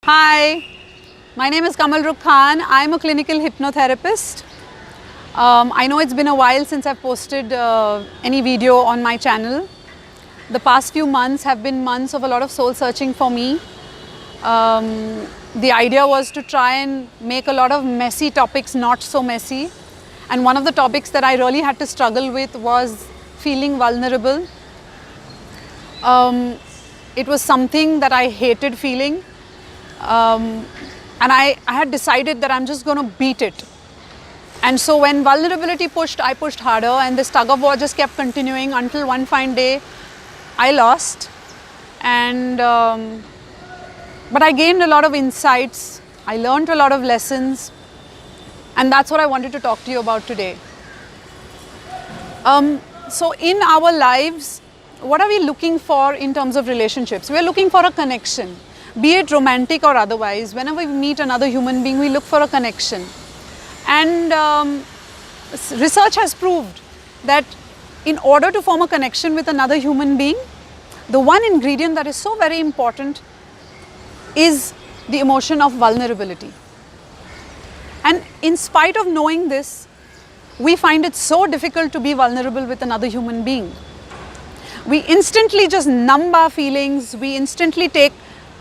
Hi, my name is Kamal Rukh Khan. I'm a clinical hypnotherapist. I know it's been a while since I've posted any video on my channel. The past few months have been months of a lot of soul searching for me. The idea was to try and make a lot of messy topics not so messy. And one of the topics that I really had to struggle with was feeling vulnerable. It was something that I hated feeling. And I had decided that I'm just going to beat it. And so when vulnerability pushed, I pushed harder, and this tug of war just kept continuing until one fine day I lost. And but I gained a lot of insights. I learned a lot of lessons, and that's what I wanted to talk to you about today. So in our lives, what are we looking for in terms of relationships? We're looking for a connection. Be it romantic or otherwise, whenever we meet another human being, we look for a connection. And research has proved that in order to form a connection with another human being, the one ingredient that is so very important is the emotion of vulnerability. And in spite of knowing this, we find it so difficult to be vulnerable with another human being. We instantly just numb our feelings, we instantly take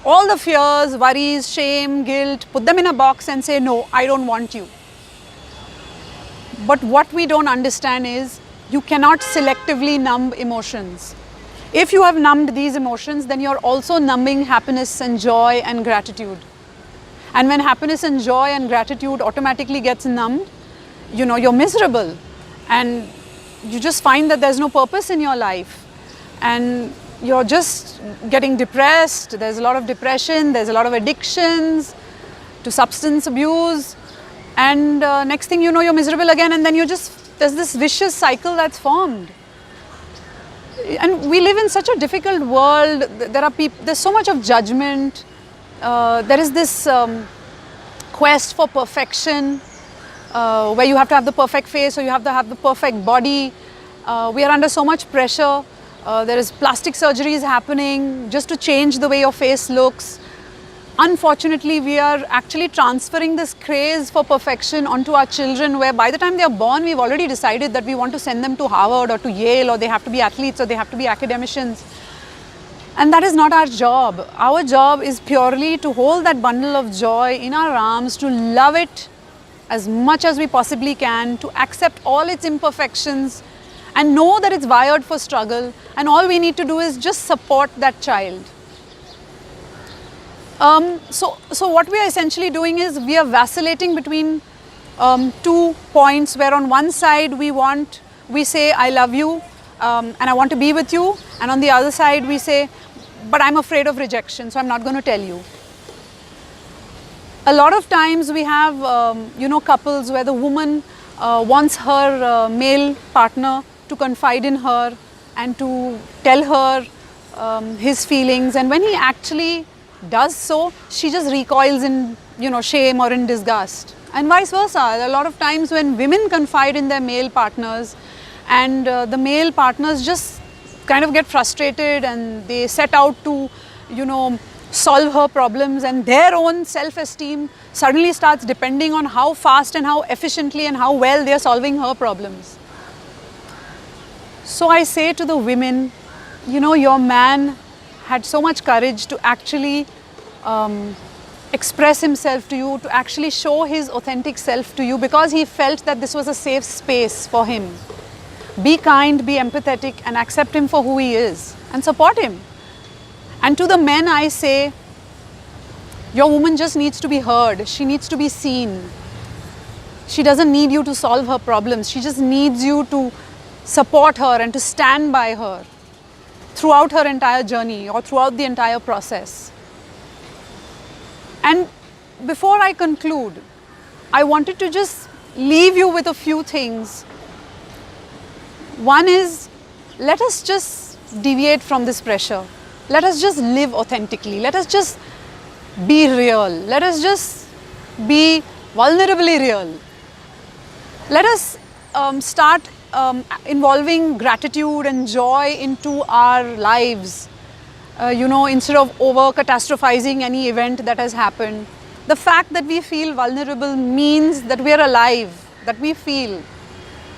all the fears, worries, shame, guilt, put them in a box and say, no, I don't want you. But what we don't understand is you cannot selectively numb emotions. If you have numbed these emotions, then you're also numbing happiness and joy and gratitude. And when happiness and joy and gratitude automatically gets numbed, you're miserable. And you just find that there's no purpose in your life. And you're just getting depressed. There's a lot of depression, there's a lot of addictions to substance abuse, and next thing you know, you're miserable again, and then there's this vicious cycle that's formed. And we live in such a difficult world. There's so much of judgment. There is this quest for perfection, where you have to have the perfect face or you have to have the perfect body. We are under so much pressure. There is plastic surgeries happening just to change the way your face looks. Unfortunately, we are actually transferring this craze for perfection onto our children, where by the time they are born, we've already decided that we want to send them to Harvard or to Yale, or they have to be athletes or they have to be academicians. And that is not our job. Our job is purely to hold that bundle of joy in our arms, to love it as much as we possibly can, to accept all its imperfections, and know that it's wired for struggle, and all we need to do is just support that child. So what we are essentially doing is we are vacillating between 2 points, where on one side we say I love you and I want to be with you, and on the other side we say, but I'm afraid of rejection, so I'm not going to tell you. A lot of times we have couples where the woman wants her male partner to confide in her and to tell her his feelings, and when he actually does so, she just recoils in shame or in disgust, and vice versa. A lot of times when women confide in their male partners, and the male partners just kind of get frustrated and they set out to solve her problems, and their own self-esteem suddenly starts depending on how fast and how efficiently and how well they are solving her problems. So I say to the women, your man had so much courage to actually express himself to you, to actually show his authentic self to you, because he felt that this was a safe space for him. Be kind, be empathetic, and accept him for who he is, and support him. And to the men I say, your woman just needs to be heard. She needs to be seen. She doesn't need you to solve her problems. She just needs you to support her and to stand by her throughout her entire journey or throughout the entire process. And before I conclude, I wanted to just leave you with a few things. One is, let us just deviate from this pressure. Let us just live authentically. Let us just be real. Let us just be vulnerably real. Let us start involving gratitude and joy into our lives. instead of over catastrophizing any event that has happened. The fact that we feel vulnerable means that we are alive, that we feel.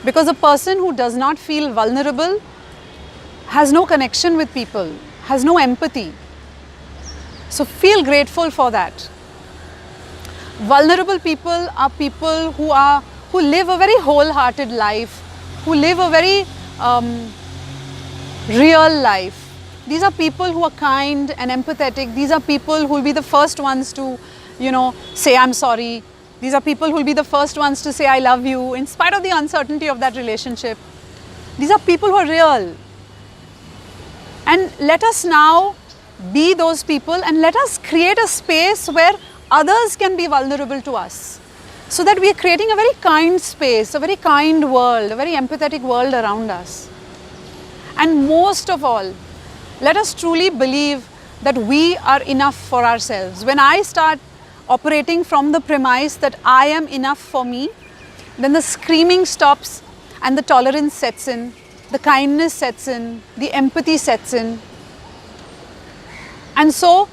Because a person who does not feel vulnerable has no connection with people, has no empathy. So feel grateful for that. Vulnerable people are people who live a very wholehearted life, who live a very real life. These are people who are kind and empathetic. These are people who will be the first ones to, say I'm sorry. These are people who will be the first ones to say I love you in spite of the uncertainty of that relationship. These are people who are real. And let us now be those people, and let us create a space where others can be vulnerable to us, so that we are creating a very kind space, a very kind world, a very empathetic world around us. And most of all, let us truly believe that we are enough for ourselves. When I start operating from the premise that I am enough for me, then the screaming stops and the tolerance sets in, the kindness sets in, the empathy sets in. And so,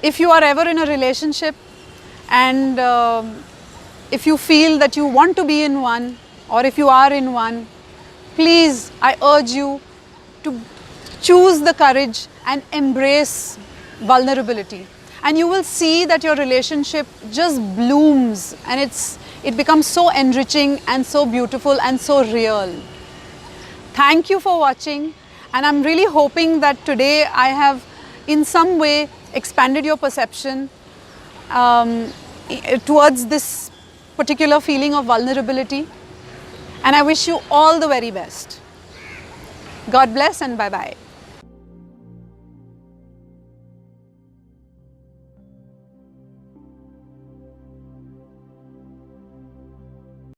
if you are ever in a relationship and if you feel that you want to be in one, or if you are in one, please, I urge you to choose the courage and embrace vulnerability. And you will see that your relationship just blooms, and it becomes so enriching and so beautiful and so real. Thank you for watching, and I'm really hoping that today I have in some way expanded your perception towards this particular feeling of vulnerability. And I wish you all the very best. God bless and bye-bye.